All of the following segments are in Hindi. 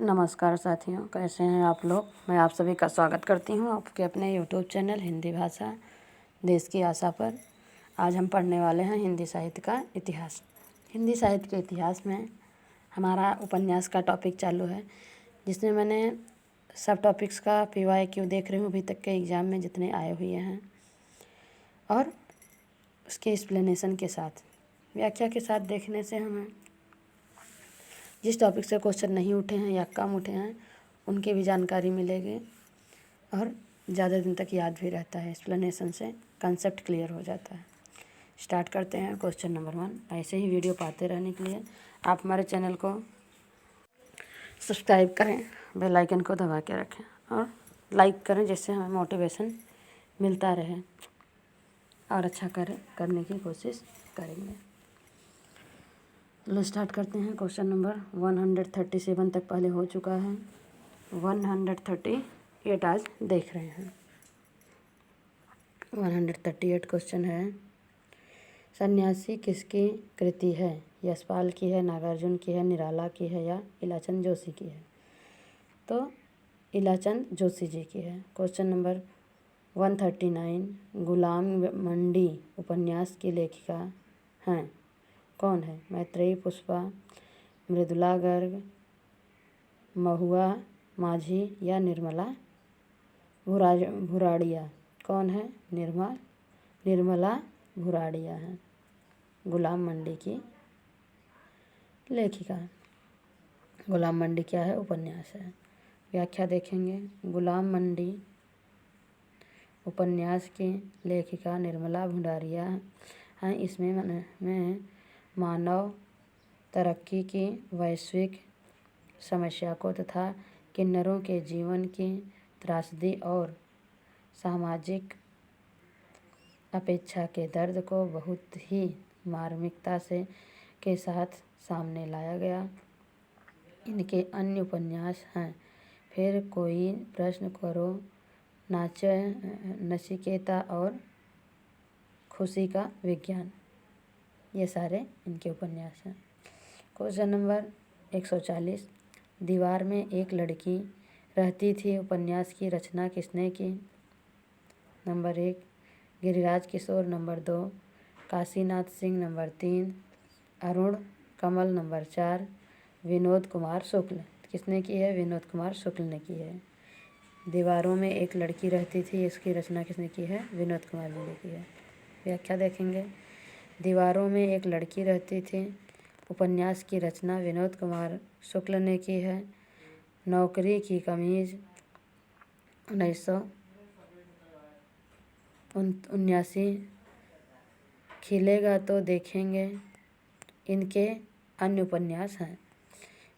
नमस्कार साथियों, कैसे हैं आप लोग। मैं आप सभी का स्वागत करती हूं आपके अपने यूट्यूब चैनल हिंदी भाषा देश की आशा पर। आज हम पढ़ने वाले हैं हिंदी साहित्य का इतिहास। हिंदी साहित्य के इतिहास में हमारा उपन्यास का टॉपिक चालू है, जिसमें मैंने सब टॉपिक्स का PYQ देख रही हूँ अभी तक के एग्ज़ाम में जितने आए हुए हैं, और उसके एक्सप्लेनेशन के साथ, व्याख्या के साथ देखने से हमें जिस टॉपिक से क्वेश्चन नहीं उठे हैं या कम उठे हैं उनकी भी जानकारी मिलेगी और ज़्यादा दिन तक याद भी रहता है। एक्सप्लेनेशन से कंसेप्ट क्लियर हो जाता है। स्टार्ट करते हैं क्वेश्चन नंबर 1। ऐसे ही वीडियो पाते रहने के लिए आप हमारे चैनल को सब्सक्राइब करें, बेल आइकन को दबा के रखें और लाइक करें, जिससे हमें मोटिवेशन मिलता रहे और अच्छा करने की कोशिश करेंगे। लो स्टार्ट करते हैं। क्वेश्चन नंबर 137 तक पहले हो चुका है, 138 आज देख रहे हैं। 138 क्वेश्चन है, सन्यासी किसकी कृति है? यशपाल की है, नागार्जुन की है, निराला की है या इलाचंद जोशी की है? तो इलाचंद जोशी जी की है। क्वेश्चन नंबर 139, गुलाम मंडी उपन्यास की लेखिका हैं कौन है? मैत्रेयी, पुष्पा, मृदुला गर्ग, महुआ माझी या निर्मला भुराड़िया? कौन है? निर्मला भुराड़िया है गुलाम मंडी की लेखिका। गुलाम मंडी क्या है? उपन्यास है। व्याख्या देखेंगे। गुलाम मंडी उपन्यास की लेखिका निर्मला भुराड़िया हैं। इसमें मानव तरक्की की वैश्विक समस्या को तथा किन्नरों के जीवन की त्रासदी और सामाजिक अपेक्षा के दर्द को बहुत ही मार्मिकता से के साथ सामने लाया गया। इनके अन्य उपन्यास हैं फिर कोई प्रश्न करो, नचिकेता और खुशी का विज्ञान। ये सारे इनके उपन्यास हैं। क्वेश्चन नंबर 140, दीवार में एक लड़की रहती थी उपन्यास की रचना किसने की? Number 1 Giriraj Kishore, number 2 Kashinath Singh, number 3 Arun कमल, नंबर 4 विनोद कुमार शुक्ल। किसने की है? विनोद कुमार शुक्ल ने की है। दीवारों में एक लड़की रहती थी, इसकी रचना किसने की है? विनोद कुमार जी ने की है। व्याख्या देखेंगे। दीवारों में एक लड़की रहती थी उपन्यास की रचना विनोद कुमार शुक्ल ने की है। नौकरी की कमीज 1979। खिलेगा तो देखेंगे। इनके अन्य उपन्यास हैं।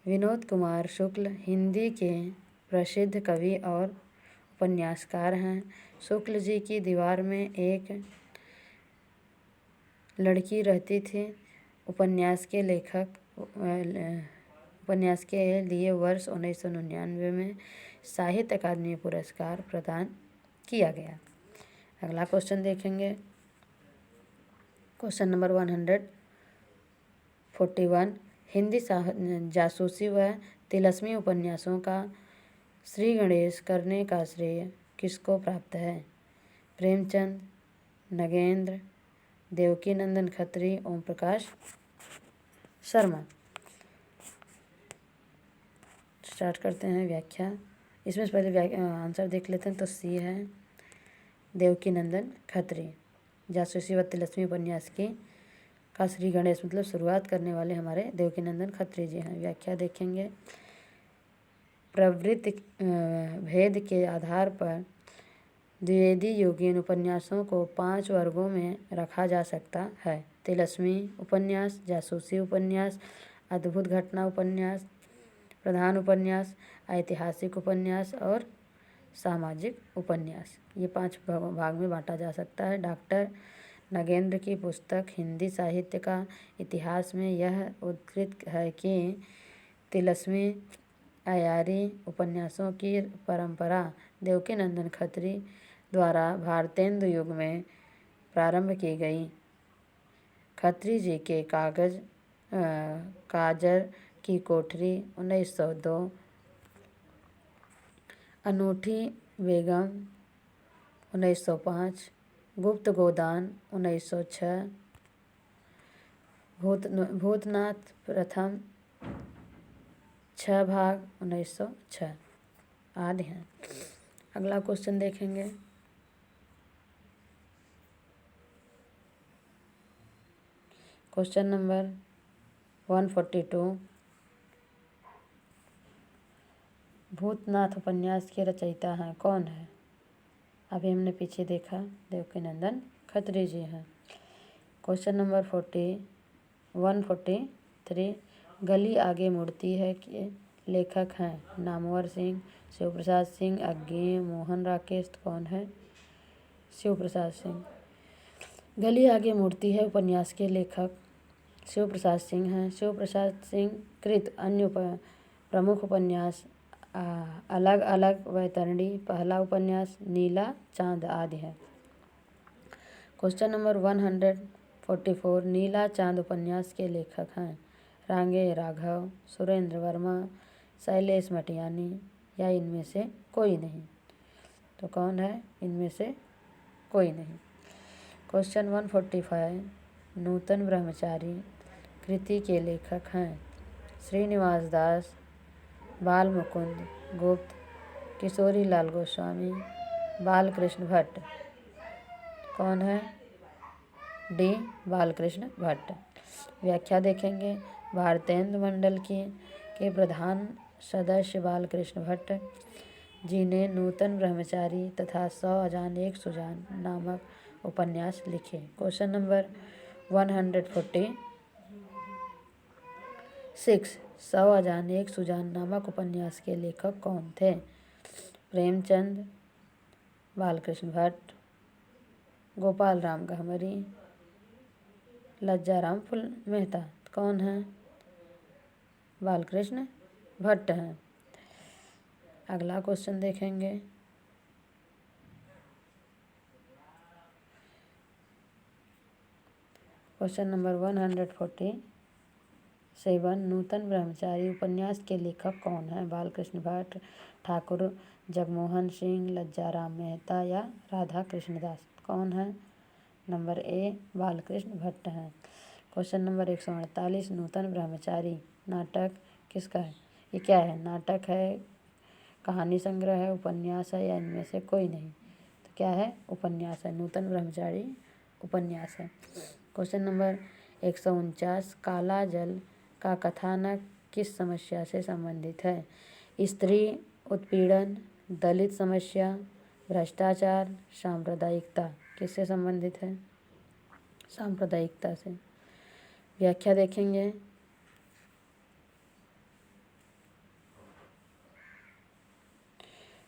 विनोद कुमार शुक्ल हिंदी के प्रसिद्ध कवि और उपन्यासकार हैं। शुक्ल जी की दीवार में एक लड़की रहती थी उपन्यास के लिए वर्ष 1999 में साहित्य अकादमी पुरस्कार प्रदान किया गया। अगला क्वेश्चन देखेंगे। क्वेश्चन नंबर 141, हिंदी जासूसी व तिलस्मी उपन्यासों का श्री गणेश करने का श्रेय किसको प्राप्त है? प्रेमचंद, नगेंद्र, देवकीनंदन खत्री, ओम प्रकाश शर्मा। स्टार्ट करते हैं व्याख्या। इसमें से पहले आंसर देख लेते हैं। तो सी है देवकीनंदन खत्री। जासूसी व तिलस्मी उपन्यास की का श्री गणेश मतलब शुरुआत करने वाले हमारे देवकीनंदन खत्री जी हैं। व्याख्या देखेंगे। प्रवृत्ति भेद के आधार पर द्विवेदी योगीन उपन्यासों को 5 वर्गों में रखा जा सकता है। तिलस्मी उपन्यास, जासूसी उपन्यास, अद्भुत घटना उपन्यास, प्रधान उपन्यास, ऐतिहासिक उपन्यास और सामाजिक उपन्यास। ये 5 भाग में बांटा जा सकता है। डॉक्टर नगेंद्र की पुस्तक हिंदी साहित्य का इतिहास में यह उद्धृत है कि तिलस्मी अयारी उपन्यासों की परंपरा देवकीनंदन खत्री द्वारा भारतेंदु युग में प्रारंभ की गई। खत्री जी के काजर की कोठरी 1902 अनूठी बेगम 1905, गुप्त गोदान 1906, भूतनाथ प्रथम 6 भाग 1906 आदि हैं। अगला क्वेश्चन देखेंगे। क्वेश्चन नंबर 142, भूतनाथ उपन्यास के रचयिता हैं कौन है? अभी हमने पीछे देखा देवकीनंदन खत्री जी हैं। क्वेश्चन नंबर 143, गली आगे मुड़ती है के लेखक हैं नामवर सिंह, शिव प्रसाद सिंह, अज्ञेय, मोहन राकेश। कौन है? शिव प्रसाद सिंह। गली आगे मुड़ती है उपन्यास के लेखक शिव प्रसाद सिंह हैं। शिव प्रसाद सिंह कृत अन्य प्रमुख उपन्यास अलग अलग वैतरणी, पहला उपन्यास नीला चांद आदि है। क्वेश्चन नंबर 144, नीला चांद उपन्यास के लेखक हैं रांगे राघव, सुरेंद्र वर्मा, शैलेश मटियानी या इनमें से कोई नहीं। तो कौन है? इनमें से कोई नहीं। क्वेश्चन 145, नूतन ब्रह्मचारी कृति के लेखक हैं श्रीनिवास दास, बाल मुकुंद गुप्त, किशोरी लाल गोस्वामी, बालकृष्ण भट्ट। कौन है? डी बालकृष्ण भट्ट। व्याख्या देखेंगे। भारतेंदु मंडल के प्रधान सदस्य बालकृष्ण भट्ट जी ने नूतन ब्रह्मचारी तथा 100 अजान एक सुजान नामक उपन्यास लिखे। क्वेश्चन नंबर 146, 100 अजान एक सुजान नामक उपन्यास के लेखक कौन थे? प्रेमचंद, बालकृष्ण भट्ट, गोपाल राम गहमरी, लज्जाराम फुल मेहता। कौन है? बालकृष्ण भट्ट हैं। अगला क्वेश्चन देखेंगे। क्वेश्चन नंबर 147, नूतन ब्रह्मचारी उपन्यास के लेखक कौन है? बालकृष्ण भट्ट, ठाकुर जगमोहन सिंह, लज्जाराम मेहता या राधा कृष्णदास। कौन है? नंबर ए बालकृष्ण भट्ट हैं। क्वेश्चन नंबर 148, नूतन ब्रह्मचारी नाटक किसका है? ये क्या है? नाटक है, कहानी संग्रह है, उपन्यास है या इनमें से कोई नहीं? तो क्या है? उपन्यास है। नूतन ब्रह्मचारी उपन्यास है। क्वेश्चन नंबर 149, काला जल का कथानक किस समस्या से संबंधित है? स्त्री उत्पीड़न, दलित समस्या, भ्रष्टाचार, सांप्रदायिकता। किससे संबंधित है? सांप्रदायिकता से। व्याख्या देखेंगे।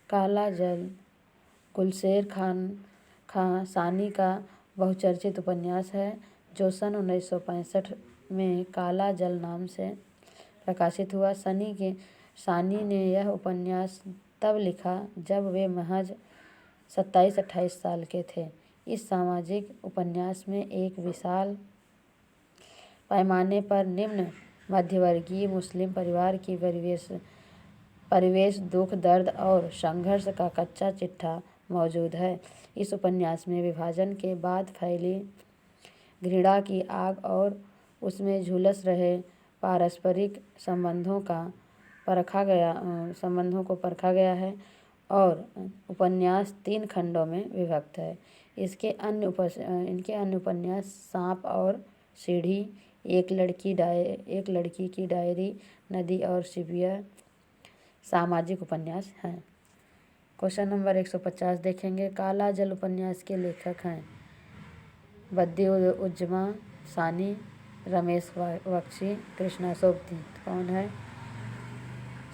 काला जल गुलशेर खां सानी का बहुचर्चित उपन्यास है जो सन 1965 में काला जल नाम से प्रकाशित हुआ। सानी ने यह उपन्यास तब लिखा जब वे महज 27-28 साल के थे। इस सामाजिक उपन्यास में एक विशाल पैमाने पर निम्न मध्यवर्गीय मुस्लिम परिवार की परिवेश, दुख, दर्द और संघर्ष का कच्चा चिट्ठा मौजूद है। इस उपन्यास में विभाजन के बाद फैली घृणा की आग और उसमें झुलस रहे पारस्परिक संबंधों को परखा गया है और उपन्यास 3 खंडों में विभक्त है। इनके अन्य उपन्यास सांप और सीढ़ी, एक लड़की की डायरी, नदी और शिवियर सामाजिक उपन्यास हैं। क्वेश्चन नंबर 150 देखेंगे। काला जल उपन्यास के लेखक हैं बद्दी-उज़्ज़मा सानी, रमेश बख्शी, कृष्णा सोबती। कौन है?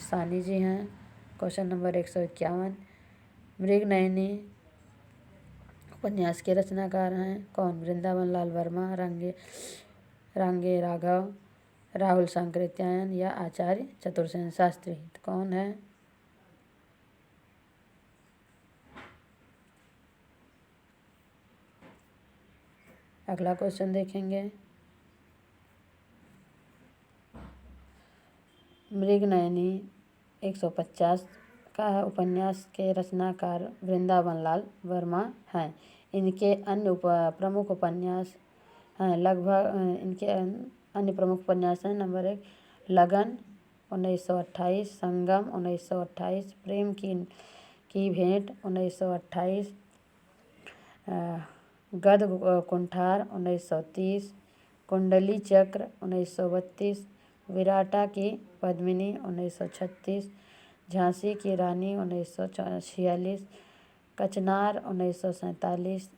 सानी जी हैं। क्वेश्चन नंबर 151, मृगनयनी उपन्यास के रचनाकार हैं कौन? वृंदावन लाल वर्मा, रांगे राघव, राहुल सांकृत्यायन या आचार्य चतुरसेन शास्त्री। कौन है? अगला क्वेश्चन देखेंगे। मृगनयनी 150 का उपन्यास के रचनाकार वृंदावन लाल वर्मा हैं। इनके अन्य प्रमुख उपन्यास हैं इनके अन्य प्रमुख उपन्यास हैं। नंबर 1 लगन 1928, संगम 1928, प्रेम की भेंट 1928, गद कुंठार 1930, कुंडली चक्र 1932, विराटा की पद्मिनी 1936, झांसी की रानी 1946, कचनार 1947,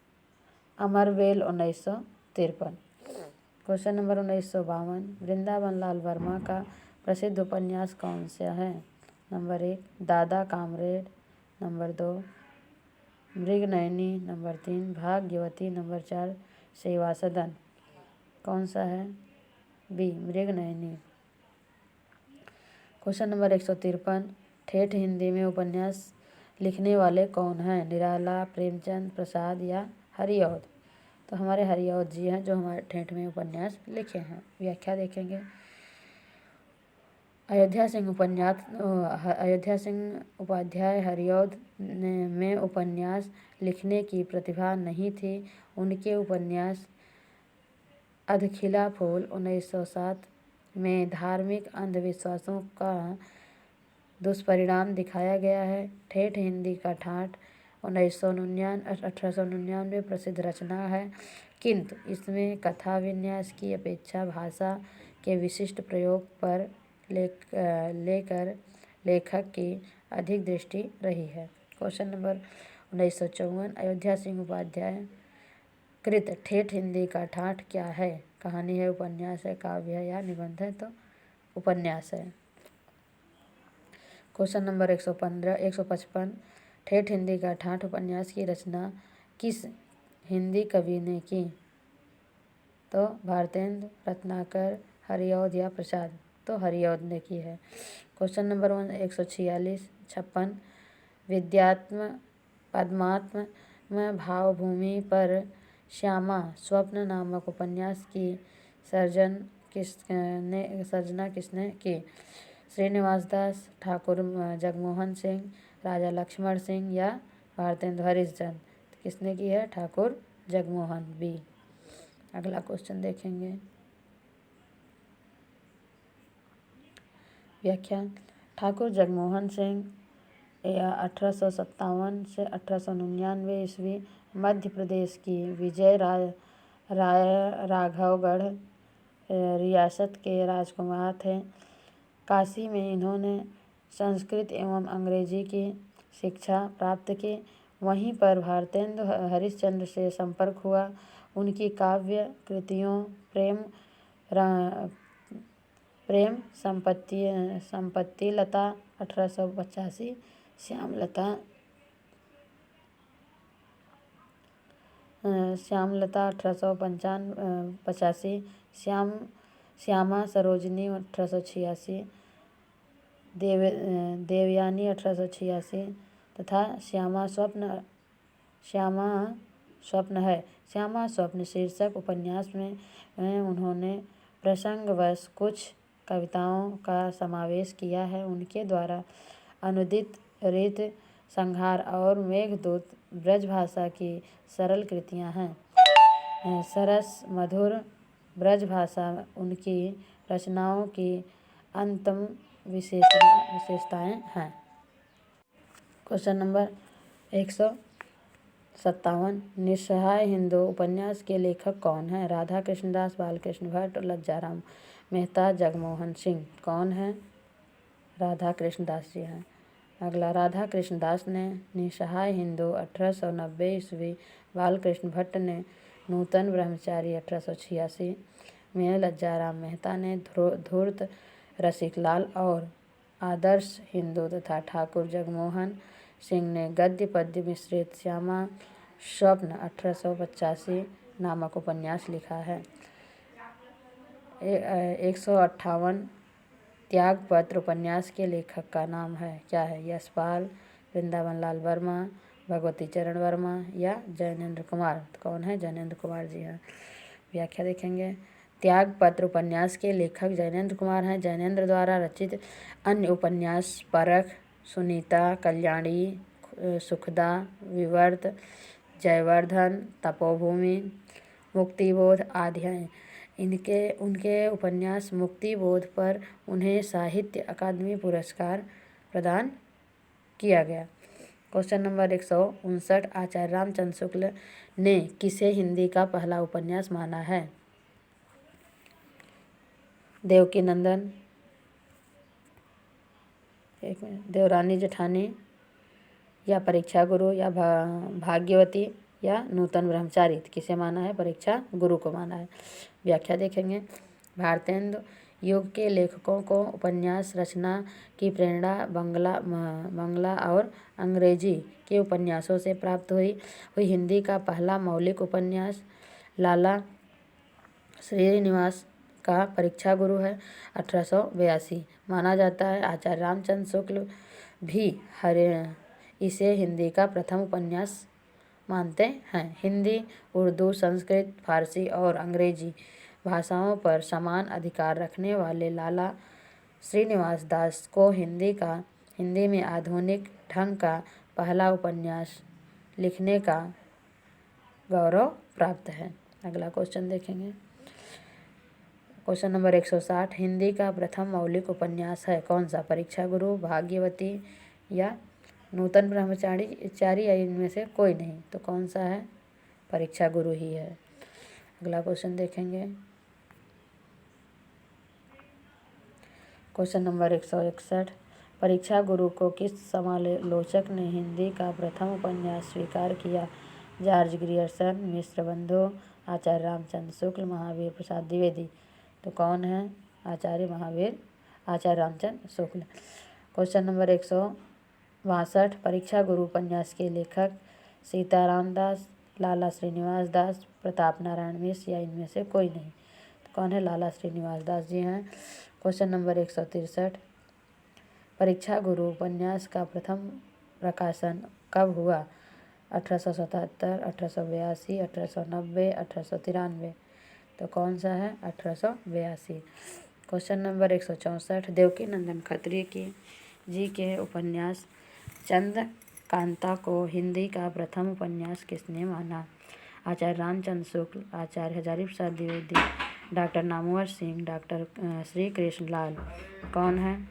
अमरवेल 1953। क्वेश्चन नंबर 1952, वृंदावन लाल वर्मा का प्रसिद्ध उपन्यास कौन सा है? नंबर 1 दादा कामरेड, नंबर 2 मृगनयनी, नंबर 3 भाग्यवती, नंबर 4 सेवा सदन। कौन सा है? बी मृगनयनी। क्वेश्चन नंबर 153, ठेठ हिंदी में उपन्यास लिखने वाले कौन हैं? निराला, प्रेमचंद, प्रसाद या हरिऔध? तो हमारे हरिऔध जी हैं जो हमारे ठेठ में उपन्यास लिखे हैं। व्याख्या देखेंगे। अयोध्या सिंह उपाध्याय हरिऔध में उपन्यास लिखने की प्रतिभा नहीं थी। उनके उपन्यास अधखिला फूल 1907 में धार्मिक अंधविश्वासों का दुष्परिणाम दिखाया गया है। ठेठ हिंदी का ठाठ 1899 प्रसिद्ध रचना है, किंतु इसमें कथा विन्यास की अपेक्षा भाषा के विशिष्ट प्रयोग पर लेकर लेखक की अधिक दृष्टि रही है। क्वेश्चन नंबर 1954, अयोध्या सिंह उपाध्याय कृत ठेठ हिंदी का ठाठ क्या है? कहानी है, उपन्यास है, काव्य है या निबंध है? तो उपन्यास है। क्वेश्चन नंबर 155, ठेठ हिंदी का ठाठ उपन्यास की रचना किस हिंदी कवि ने की? तो भारतेंदु, रत्नाकर, हरिऔध या प्रसाद? तो हरिऔध ने की है। क्वेश्चन नंबर 156, विद्यात्म पद्मात्म भावभूमि पर श्यामा स्वप्न नामक उपन्यास की सर्जना किसने की? श्रीनिवास दास, ठाकुर जगमोहन सिंह, राजा लक्ष्मण सिंह या भारतेंदु हरिश्चंद्र? किसने की है? ठाकुर जगमोहन, बी। अगला क्वेश्चन देखेंगे। व्याख्या। ठाकुर जगमोहन सिंह 1857 से 1899 ईस्वी मध्य प्रदेश की विजय राघवगढ़ रियासत के राजकुमार थे। काशी में इन्होंने संस्कृत एवं अंग्रेजी की शिक्षा प्राप्त की। वहीं पर भारतेंदु हरिश्चंद्र से संपर्क हुआ। उनकी काव्य कृतियों प्रेम संपत्तिलता 1885, श्यामलता 1885, श्यामा सरोजनी 1886, देवयानी 1886 तथा श्यामा स्वप्न शीर्षक उपन्यास में उन्होंने प्रसंगवश कुछ कविताओं का समावेश किया है। उनके द्वारा अनुदित रीत संहार और मेघदूत ब्रजभाषा की सरल कृतियां हैं। सरस मधुर ब्रजभाषा उनकी रचनाओं की अंतम विशेषताएं हैं। क्वेश्चन नंबर 157, निस्सहाय हिंदू उपन्यास के लेखक कौन हैं? राधा कृष्णदास, बालकृष्ण भट्ट, लज्जाराम मेहता, जगमोहन सिंह? कौन है? राधा कृष्णदास जी हैं। अगला, राधा कृष्णदास ने निस्सहाय हिंदू 1890 ईस्वी, बालकृष्ण भट्ट ने नूतन ब्रह्मचारी 1886 में, लज्जाराम मेहता ने धूर्त रसिकलाल और आदर्श हिंदू तथा ठाकुर जगमोहन सिंह ने गद्य पद्य मिश्रित श्यामा स्वप्न 1885 नामक उपन्यास लिखा है। 158, त्यागपत्र उपन्यास के लेखक का नाम है, क्या है? यशपाल, वृंदावन लाल वर्मा, भगवती चरण वर्मा या जैनेन्द्र कुमार? तो कौन है? जैनेन्द्र कुमार जी हैं। व्याख्या देखेंगे। त्यागपत्र उपन्यास के लेखक जैनेन्द्र कुमार हैं। जैनेन्द्र द्वारा रचित अन्य उपन्यास परख, सुनीता, कल्याणी, सुखदा, विवर्त, जयवर्धन, तपोभूमि, मुक्तिबोध आदि हैं। उनके उपन्यास मुक्तिबोध पर उन्हें साहित्य अकादमी पुरस्कार प्रदान किया गया। क्वेश्चन नंबर 159, आचार्य रामचंद्र शुक्ल ने किसे हिंदी का पहला उपन्यास माना है? देवकीनंदन, देवरानी जेठानी, या परीक्षा गुरु, या भाग्यवती, या नूतन ब्रह्मचारी। किसे माना है? परीक्षा गुरु को माना है। व्याख्या देखेंगे। भारतेंदु युग के लेखकों को उपन्यास रचना की प्रेरणा बंगला और अंग्रेजी के उपन्यासों से प्राप्त हुई। हिंदी का पहला मौलिक उपन्यास लाला श्रीनिवास का परीक्षा गुरु है, 1882 माना जाता है। आचार्य रामचंद्र शुक्ल भी इसे हिंदी का प्रथम उपन्यास मानते हैं। हिंदी, उर्दू, संस्कृत, फारसी और अंग्रेजी भाषाओं पर समान अधिकार रखने वाले लाला श्रीनिवास दास को हिंदी में आधुनिक ढंग का पहला उपन्यास लिखने का गौरव प्राप्त है। अगला क्वेश्चन देखेंगे। क्वेश्चन नंबर 160, हिंदी का प्रथम मौलिक उपन्यास है कौन सा? परीक्षा गुरु, भाग्यवती, या नूतन ब्रह्मचारी, या इनमें से कोई नहीं। तो कौन सा है? परीक्षा गुरु ही है। अगला क्वेश्चन देखेंगे। क्वेश्चन नंबर 161, परीक्षा गुरु को किस समालोचक ने हिंदी का प्रथम उपन्यास स्वीकार किया? जॉर्ज ग्रियर्सन, मिश्र बंधु, आचार्य रामचंद्र शुक्ल, महावीर प्रसाद द्विवेदी। तो कौन है? आचार्य रामचंद्र शुक्ल। क्वेश्चन नंबर 162, परीक्षा गुरु उपन्यास के लेखक सीताराम दास, लाला श्रीनिवास दास, प्रताप नारायण मिश्र, या इनमें से कोई नहीं। तो कौन है? लाला श्रीनिवास दास जी हैं। क्वेश्चन नंबर 163, परीक्षा गुरु उपन्यास का प्रथम प्रकाशन कब हुआ? 1877, 1882, 1890, 1893। तो कौन सा है? 1882। क्वेश्चन नंबर 164, देवकीनंदन खत्री जी के उपन्यास चंद्रकांता को हिंदी का प्रथम उपन्यास किसने माना? आचार्य रामचंद्र शुक्ल, आचार्य हजारी प्रसाद द्विवेदी, डॉक्टर नामवर सिंह, डॉक्टर श्री कृष्णलाल। कौन है?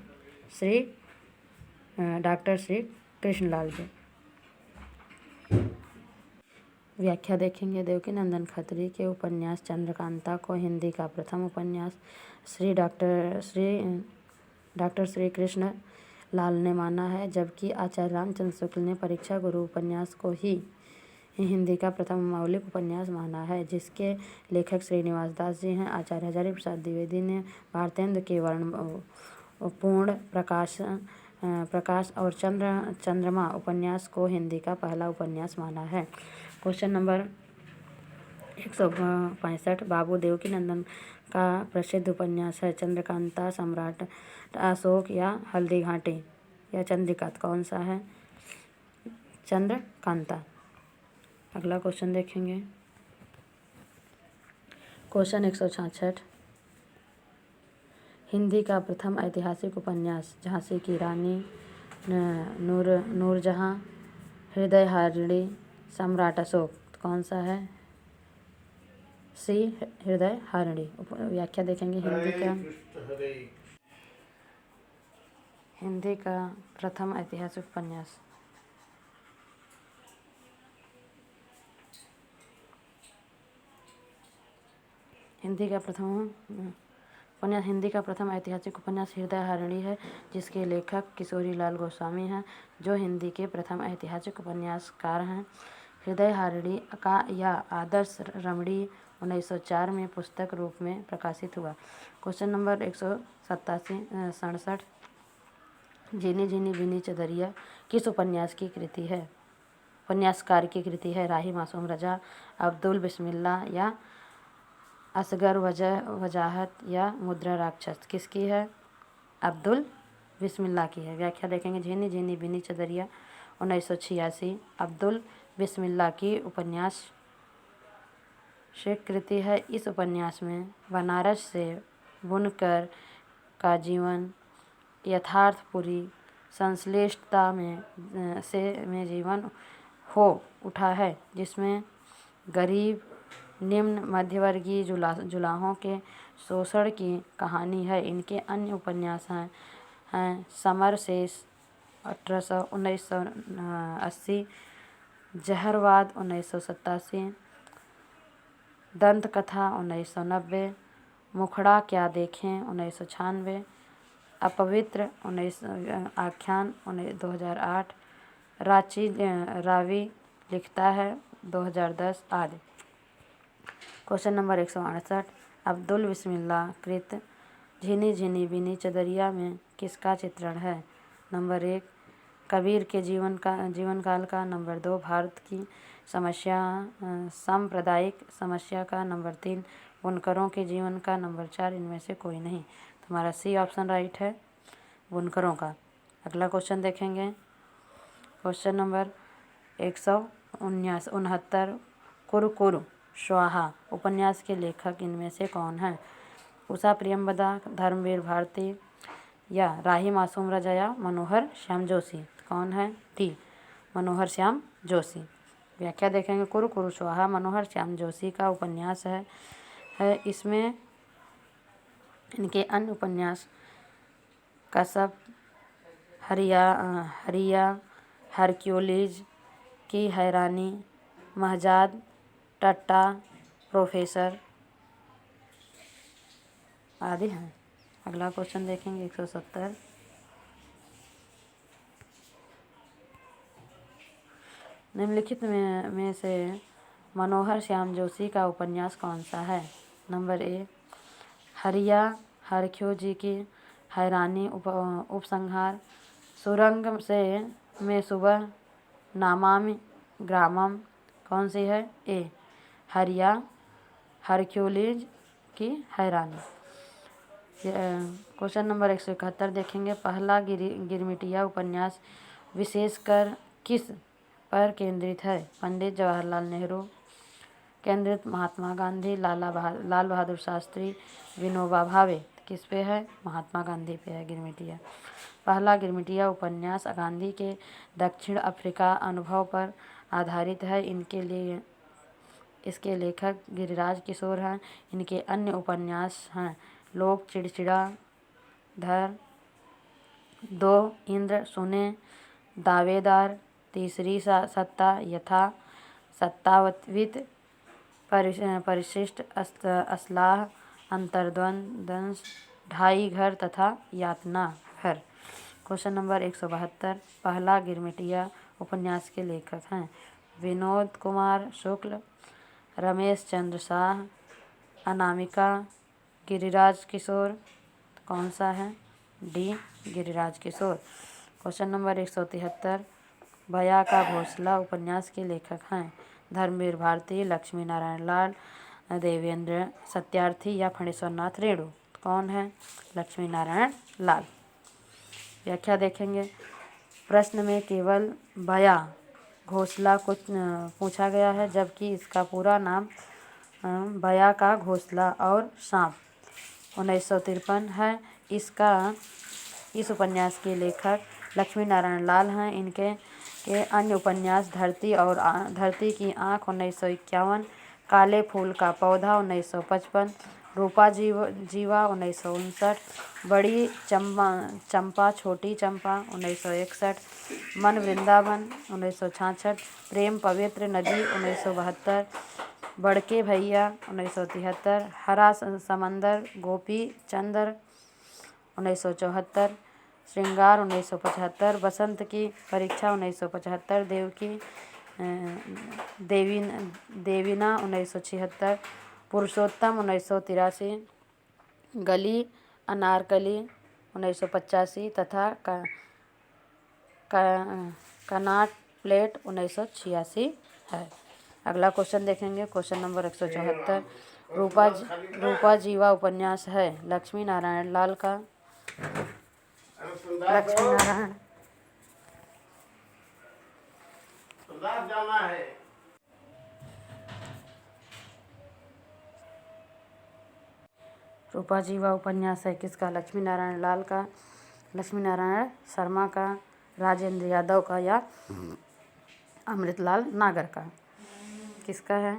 डॉक्टर श्री कृष्णलाल जी। व्याख्या देखेंगे। देवकीनंदन खत्री के उपन्यास चंद्रकांता को हिंदी का प्रथम उपन्यास डॉक्टर श्री कृष्ण लाल ने माना है, जबकि आचार्य रामचंद्र शुक्ल ने परीक्षा गुरु उपन्यास को ही हिंदी का प्रथम मौलिक उपन्यास माना है, जिसके लेखक श्रीनिवास दास जी हैं। आचार्य हजारी प्रसाद द्विवेदी ने भारतेंदु के पूर्ण प्रकाश और चंद्रमा उपन्यास को हिंदी का पहला उपन्यास माना है। क्वेश्चन नंबर 165, बाबू देवकीनंदन का प्रसिद्ध उपन्यास है चंद्रकांता, सम्राट अशोक, या हल्दी घाटी, या चंद्रिका। कौन सा है? चंद्रकांता। अगला क्वेश्चन देखेंगे। क्वेश्चन 166, हिंदी का प्रथम ऐतिहासिक उपन्यास झांसी की रानी, नूरजहां, हृदयहारिणी, सम्राट अशोक। कौन सा है? सी, हृदयहारिणी। व्याख्या देखेंगे। हिंदी का प्रथम ऐतिहासिक उपन्यास हिंदी का प्रथम ऐतिहासिक उपन्यास हृदयहारिणी है, जिसके लेखक किशोरीलाल गोस्वामी हैं, जो हिंदी के प्रथम ऐतिहासिक उपन्यासकार हैं। हृदयहारिणी का यह आदर्श रमणी 1904 में पुस्तक रूप में प्रकाशित हुआ। क्वेश्चन नंबर 167, झीनी झीनी बीनी चदरिया किस उपन्यासकार की कृति है? राही मासूम रजा, अब्दुल बिस्मिल्लाह, या असगर वजाहत, या मुद्रा राक्षस। किसकी है? अब्दुल बिस्मिल्लाह की है। व्याख्या देखेंगे। झीनी झीनी बीनी चदरिया 1986 अब्दुल बिस्मिल्लाह की उपन्यास कृति है। इस उपन्यास में बनारस से बुनकर का जीवन यथार्थपूरी संश्लिष्टता में जीवन हो उठा है, जिसमें गरीब निम्न मध्यवर्गीय जुलाहों के शोषण की कहानी है। इनके अन्य उपन्यास हैं समर शेष 1980, जहरवाद 1987, दंतकथा 1990, मुखड़ा क्या देखें 1996, अपवित्र आख्यान 2008, रावी लिखता है 2010 आदि। क्वेश्चन नंबर 168, अब्दुल बिस्मिल्लाह कृत झिनी झिनी बिनी चदरिया में किसका चित्रण है? नंबर 1 कबीर के जीवन काल का। नंबर 2 भारत की समस्या सांप्रदायिक समस्या का। नंबर 3 बुनकरों के जीवन का। नंबर 4 इनमें से कोई नहीं। तो हमारा सी ऑप्शन राइट है, बुनकरों का। अगला क्वेश्चन देखेंगे, क्वेश्चन नंबर 169, कुरकुरु स्वाहा उपन्यास के लेखक इनमें से कौन है? उषा प्रियंवदा, धर्मवीर भारती या राही मासूम रजया, मनोहर श्याम जोशी। कौन है? डी मनोहर श्याम जोशी। व्याख्या देखेंगे, कुरकुरु स्वाहा मनोहर श्याम जोशी का उपन्यास है। इसमें इनके अन्य उपन्यास कसब, हरिया, हरक्यूलिस की हैरानी, महजाद, टट्टा, प्रोफेसर आदि हैं। अगला क्वेश्चन देखेंगे 170, निम्नलिखित में से मनोहर श्याम जोशी का उपन्यास कौन सा है? नंबर 1 हरिया हरख्यो जी की हैरानी उपसंहार, सुरंग में सुबह, नामामि ग्रामम। कौन सी है? ए हरिया हरक्यूलिस की हैरानी। क्वेश्चन नंबर 171 देखेंगे, पहला गिरमिटिया उपन्यास विशेषकर किस पर केंद्रित है? पंडित जवाहरलाल नेहरू केंद्रित, महात्मा गांधी, लाल बहादुर शास्त्री, विनोबा भावे। किस पे है? महात्मा गांधी पे है गिरमिटिया। पहला गिरमिटिया उपन्यास गांधी के दक्षिण अफ्रीका अनुभव पर आधारित है। इसके लेखक गिरिराज किशोर हैं। इनके अन्य उपन्यास हैं लोग चिड़चिड़ा, धर, दो इंद्र सुने, दावेदार, तीसरी सत्ता, यथा, सत्तावित, परिशिष्ट, असलाह, अंतर्द्वंद, ढाई घर तथा यातना घर। क्वेश्चन नंबर 172, पहला गिरमिटिया उपन्यास के लेखक हैं विनोद कुमार शुक्ल, रमेश चंद्र शाह, अनामिका, गिरिराज किशोर। कौन सा है? D Giriraj Kishore. Question number 173, भया का घोंसला उपन्यास के लेखक हैं धर्मवीर भारती, लक्ष्मी नारायण लाल, देवेंद्र सत्यार्थी या फणीश्वर नाथ रेणु। कौन है? लक्ष्मी नारायण लाल। व्याख्या देखेंगे, प्रश्न में केवल भया घोंसला को पूछा गया है, जबकि इसका पूरा नाम भया का घोंसला और सांप 1953 है। इस उपन्यास के लेखक लक्ष्मी नारायण लाल हैं। इनके अन्य उपन्यास धरती की आँख 1951, काले फूल का पौधा 1955, रूपा जीवा 1959, बड़ी चंपा छोटी चंपा 1961, मन वृंदावन 1966, प्रेम पवित्र नदी 1972, बड़के भैया 1973, हरा समंदर गोपी चंद्र 1974, श्रृंगार 1975, बसंत की परीक्षा 1975, देवीना 1976, पुरुषोत्तम 1983, गली अनारकली 1985 तथा कनाट प्लेट 1986 है। अगला क्वेश्चन देखेंगे, क्वेश्चन नंबर 174, रूपा जीवा उपन्यास है लक्ष्मी नारायण लाल का। लक्ष्मी नारायण जाना है। रूपा जीवा उपन्यास है किसका? लक्ष्मी नारायण लाल का। लक्ष्मी नारायण शर्मा का, राजेंद्र यादव का या अमृतलाल नागर का? किसका है?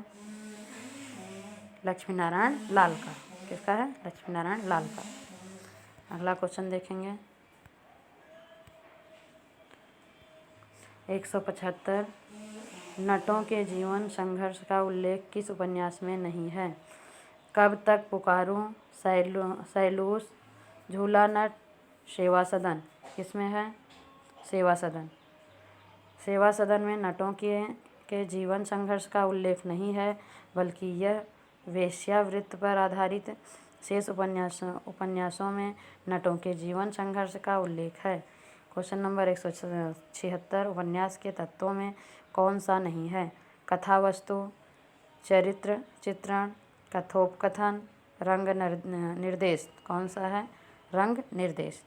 लक्ष्मी नारायण लाल का। किसका है? लक्ष्मी नारायण लाल का। अगला क्वेश्चन देखेंगे। 175 नटों के जीवन संघर्ष का उल्लेख किस उपन्यास में नहीं है? कब तक पुकारूं, सैलूस, झूला नट, सेवा सदन? किसमें है? सेवा सदन। सेवा सदन में नटों के जीवन संघर्ष का उल्लेख नहीं है, बल्कि यह वेश्यावृत्ति पर आधारित शेष उपन्यासों में नटों के जीवन संघर्ष का उल्लेख है। क्वेश्चन नंबर 176 उपन्यास के तत्वों में कौन सा नहीं है? कथा वस्तु, चरित्र चित्रण, कथोपकथन, रंग निर्देश। कौन सा है? रंग निर्देश।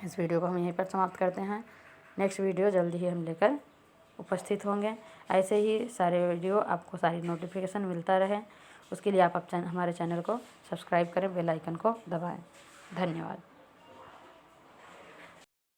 इस वीडियो को हम यहीं पर समाप्त करते हैं। नेक्स्ट वीडियो जल्दी ही हम लेकर उपस्थित होंगे। ऐसे ही सारे वीडियो आपको सारी नोटिफिकेशन मिलता रहे, उसके लिए आप हमारे चैनल को सब्सक्राइब करें, बेल आइकन को दबाएं। धन्यवाद।